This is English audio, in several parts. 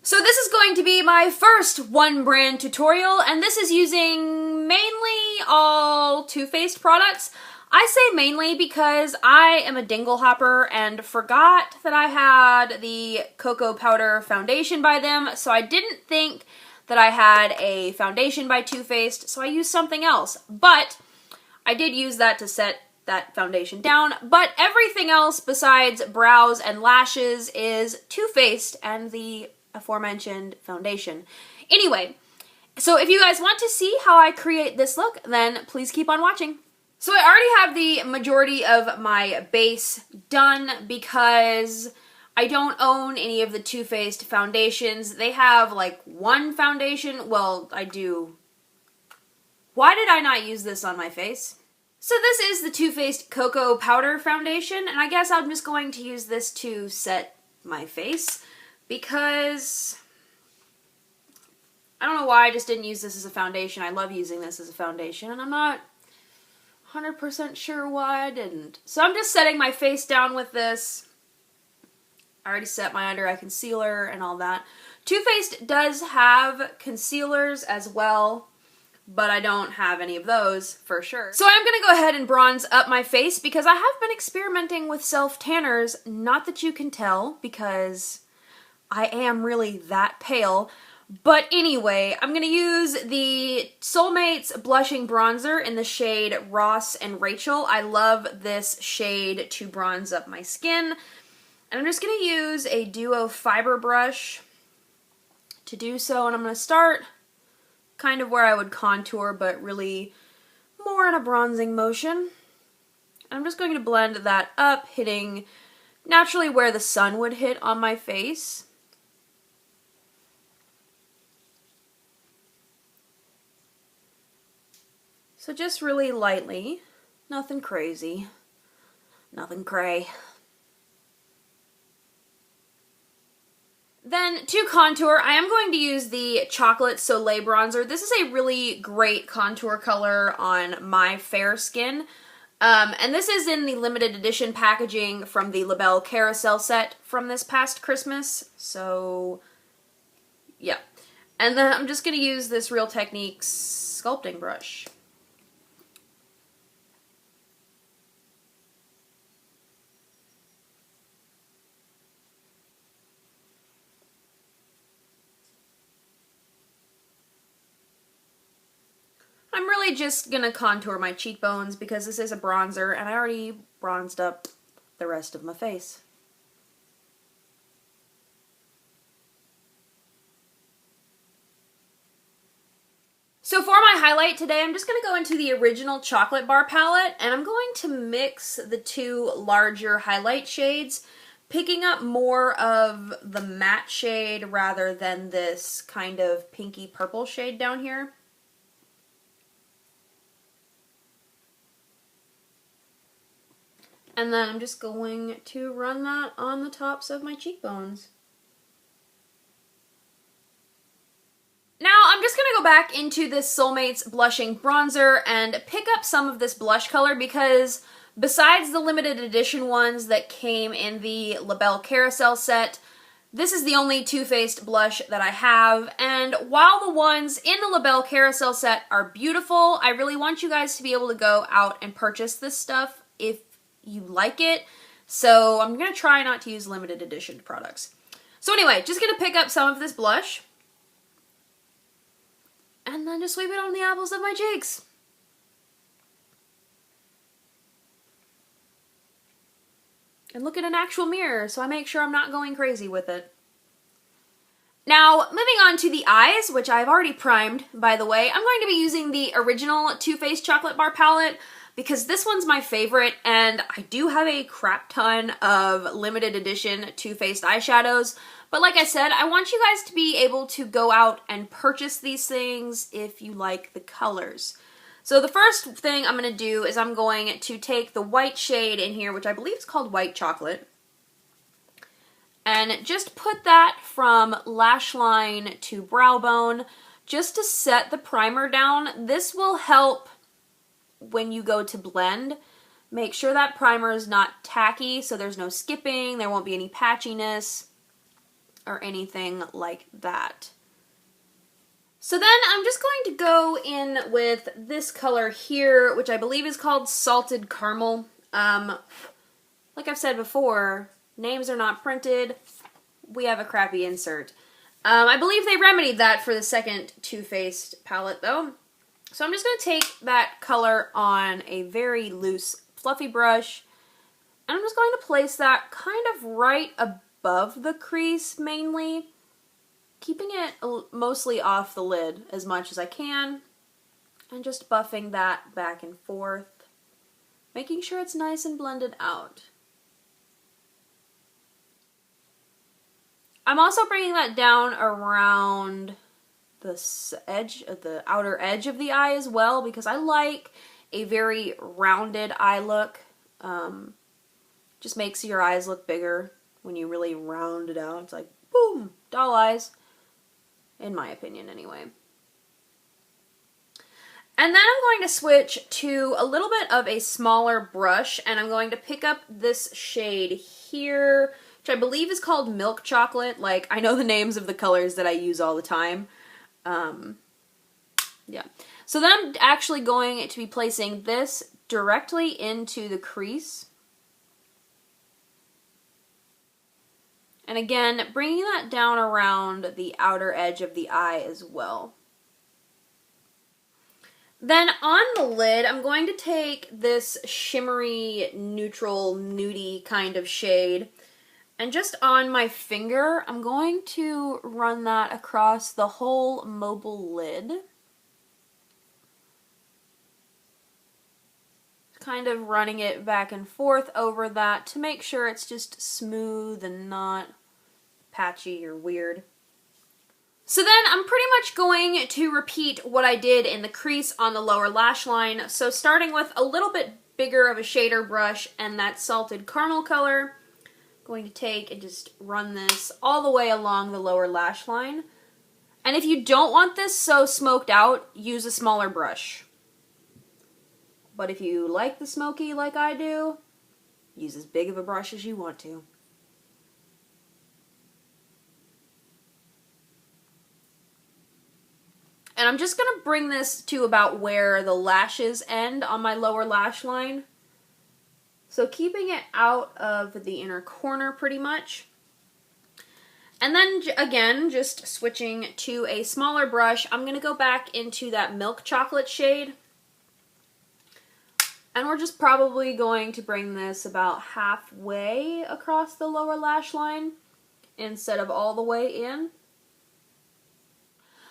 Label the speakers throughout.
Speaker 1: So this is going to be my first one brand tutorial, and this is using mainly all Too Faced products. I say mainly because I am a dingle hopper and forgot that I had the cocoa powder foundation by them, so I didn't think that I had a foundation by Too Faced, so I used something else. But I did use that to set that foundation down, but everything else besides brows and lashes is Too Faced and the aforementioned foundation. Anyway, so if you guys want to see how I create this look, then please keep on watching. So I already have the majority of my base done because I don't own any of the Too Faced foundations. They have like one foundation. Well, I do. Why did I not use this on my face? So this is the Too Faced Cocoa Powder Foundation, and I guess I'm just going to use this to set my face because I don't know why I just didn't use this as a foundation. I love using this as a foundation, and I'm not 100% sure why I didn't. So I'm just setting my face down with this. I already set my under eye concealer and all that. Too Faced does have concealers as well, but I don't have any of those for sure. So I'm gonna go ahead and bronze up my face because I have been experimenting with self-tanners. Not that you can tell because I am really that pale. But anyway, I'm going to use the Soulmates Blushing Bronzer in the shade Ross and Rachel. I love this shade to bronze up my skin. And I'm just going to use a Duo Fiber Brush to do so. And I'm going to start kind of where I would contour, but really more in a bronzing motion. I'm just going to blend that up, hitting naturally where the sun would hit on my face. So just really lightly, nothing crazy, nothing cray. Then to contour, I am going to use the Chocolate Soleil Bronzer. This is a really great contour color on my fair skin. And this is in the limited edition packaging from the La Belle Carousel set from this past Christmas. So, yeah. And then I'm just going to use this Real Techniques sculpting brush. I'm really just going to contour my cheekbones because this is a bronzer and I already bronzed up the rest of my face. So for my highlight today, I'm just going to go into the original Chocolate Bar palette and I'm going to mix the two larger highlight shades, picking up more of the matte shade rather than this kind of pinky purple shade down here. And then I'm just going to run that on the tops of my cheekbones. Now I'm just going to go back into this Soulmates Blushing Bronzer and pick up some of this blush color because besides the limited edition ones that came in the La Belle Carousel set, this is the only Too Faced blush that I have, and while the ones in the La Belle Carousel set are beautiful, I really want you guys to be able to go out and purchase this stuff if you like it, so I'm going to try not to use limited edition products. So anyway, just going to pick up some of this blush, and then just sweep it on the apples of my cheeks. And look at an actual mirror, so I make sure I'm not going crazy with it. Now, moving on to the eyes, which I've already primed, by the way, I'm going to be using the original Too Faced Chocolate Bar palette, because this one's my favorite, and I do have a crap ton of limited edition Too Faced eyeshadows, but like I said, I want you guys to be able to go out and purchase these things if you like the colors. So the first thing I'm going to do is I'm going to take the white shade in here, which I believe is called White Chocolate, and just put that from lash line to brow bone just to set the primer down. This will help when you go to blend. Make sure that primer is not tacky so there's no skipping, there won't be any patchiness. or anything like that. So then I'm just going to go in with this color here, which I believe is called Salted Caramel. Like I've said before, names are not printed. We have a crappy insert. I believe they remedied that for the second Too Faced palette though. So I'm just going to take that color on a very loose, fluffy brush, and I'm just going to place that kind of right above the crease mainly, keeping it mostly off the lid as much as I can, and just buffing that back and forth, making sure it's nice and blended out. I'm also bringing that down around the outer edge of the eye as well, because I like a very rounded eye look. Just makes your eyes look bigger when you really round it out. It's like, boom, doll eyes. In my opinion, anyway. And then I'm going to switch to a little bit of a smaller brush, and I'm going to pick up this shade here, which I believe is called Milk Chocolate. Like, I know the names of the colors that I use all the time. Yeah. So then I'm actually going to be placing this directly into the crease. And again, bringing that down around the outer edge of the eye as well. Then on the lid, I'm going to take this shimmery, neutral, nudie kind of shade, and just on my finger, I'm going to run that across the whole mobile lid. Kind of running it back and forth over that to make sure it's just smooth and not patchy or weird. So then I'm pretty much going to repeat what I did in the crease on the lower lash line. So starting with a little bit bigger of a shader brush and that Salted Caramel color, I'm going to take and just run this all the way along the lower lash line. And if you don't want this so smoked out, use a smaller brush. But if you like the smoky like I do, use as big of a brush as you want to. And I'm just going to bring this to about where the lashes end on my lower lash line. So keeping it out of the inner corner pretty much. And then again, just switching to a smaller brush, I'm going to go back into that Milk Chocolate shade. And we're just probably going to bring this about halfway across the lower lash line instead of all the way in.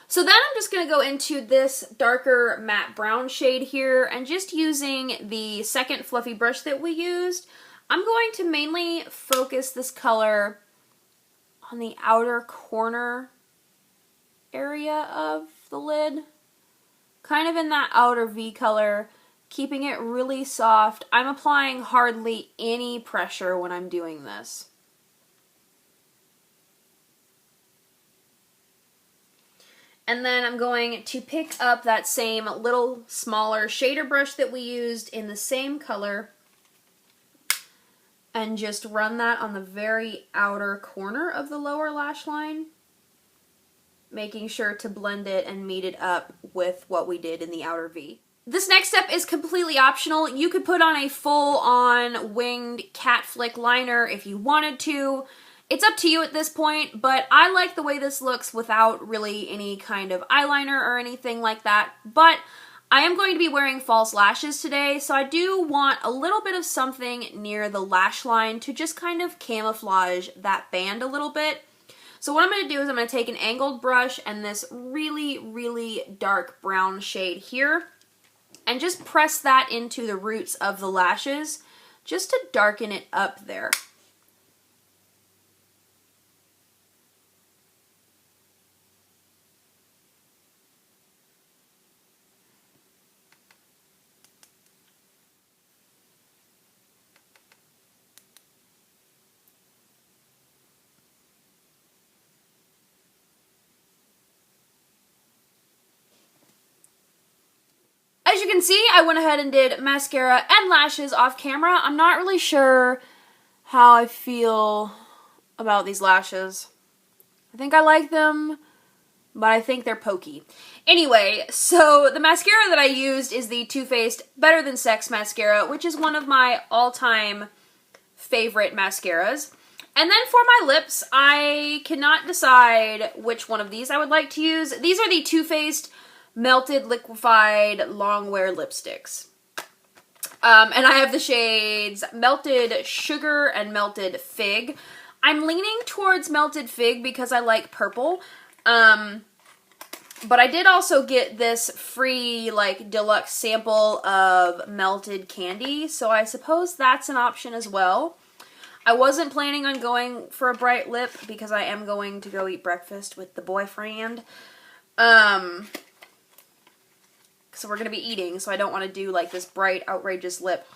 Speaker 1: So then I'm just going to go into this darker matte brown shade here, and just using the second fluffy brush that we used, I'm going to mainly focus this color on the outer corner area of the lid, kind of in that outer V color, keeping it really soft. I'm applying hardly any pressure when I'm doing this. And then I'm going to pick up that same little smaller shader brush that we used in the same color and just run that on the very outer corner of the lower lash line, making sure to blend it and meet it up with what we did in the outer V. This next step is completely optional. You could put on a full-on winged cat flick liner if you wanted to. It's up to you at this point, but I like the way this looks without really any kind of eyeliner or anything like that. But I am going to be wearing false lashes today, so I do want a little bit of something near the lash line to just kind of camouflage that band a little bit. So what I'm going to do is I'm going to take an angled brush and this really, really dark brown shade here, and just press that into the roots of the lashes just to darken it up there. As you can see, I went ahead and did mascara and lashes off camera. I'm not really sure how I feel about these lashes. I think I like them, but I think they're pokey. Anyway, so the mascara that I used is the Too Faced Better Than Sex mascara, which is one of my all-time favorite mascaras. And then for my lips, I cannot decide which one of these I would like to use. These are the Too Faced Melted Liquefied Longwear Lipsticks. And I have the shades Melted Sugar and Melted Fig. I'm leaning towards Melted Fig because I like purple. But I did also get this free, like, deluxe sample of melted candy, so I suppose that's an option as well. I wasn't planning on going for a bright lip because I am going to go eat breakfast with the boyfriend. So we're going to be eating, so I don't want to do, like, this bright, outrageous lip.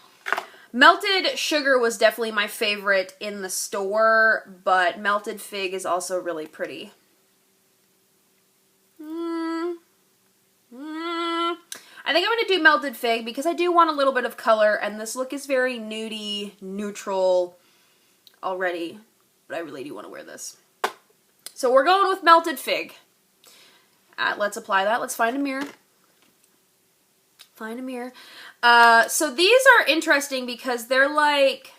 Speaker 1: Melted Sugar was definitely my favorite in the store, but Melted Fig is also really pretty. I think I'm going to do Melted Fig because I do want a little bit of color, and this look is very nudie, neutral already, but I really do want to wear this. So we're going with Melted Fig. Let's apply that. Let's find a mirror. Find a mirror. So these are interesting because they're like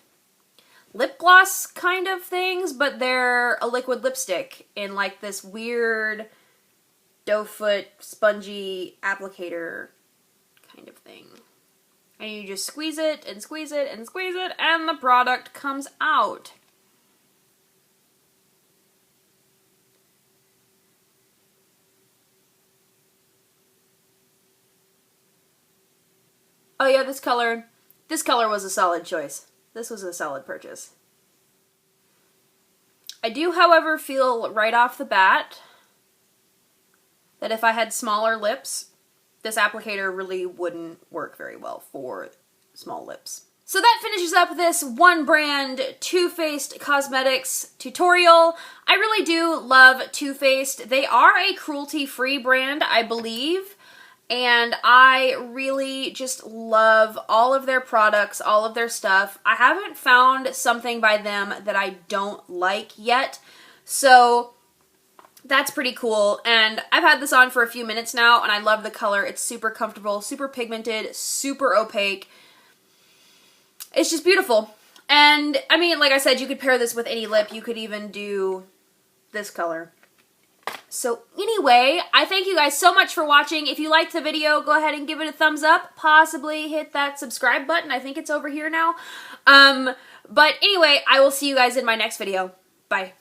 Speaker 1: lip gloss kind of things, but they're a liquid lipstick in like this weird doe foot spongy applicator kind of thing. And you just squeeze it and squeeze it and squeeze it and the product comes out. Oh yeah, this color was a solid choice. This was a solid purchase. I do, however, feel right off the bat that if I had smaller lips, this applicator really wouldn't work very well for small lips. So that finishes up this one brand Too Faced Cosmetics tutorial. I really do love Too Faced. They are a cruelty-free brand, I believe, and I really just love all of their products, all of their stuff. I haven't found something by them that I don't like yet, so that's pretty cool. And I've had this on for a few minutes now, and I love the color. It's super comfortable, super pigmented, super opaque. It's just beautiful. And, I mean, like I said, you could pair this with any lip. You could even do this color. So anyway, I thank you guys so much for watching. If you liked the video, go ahead and give it a thumbs up. Possibly hit that subscribe button. I think it's over here now. But anyway, I will see you guys in my next video. Bye.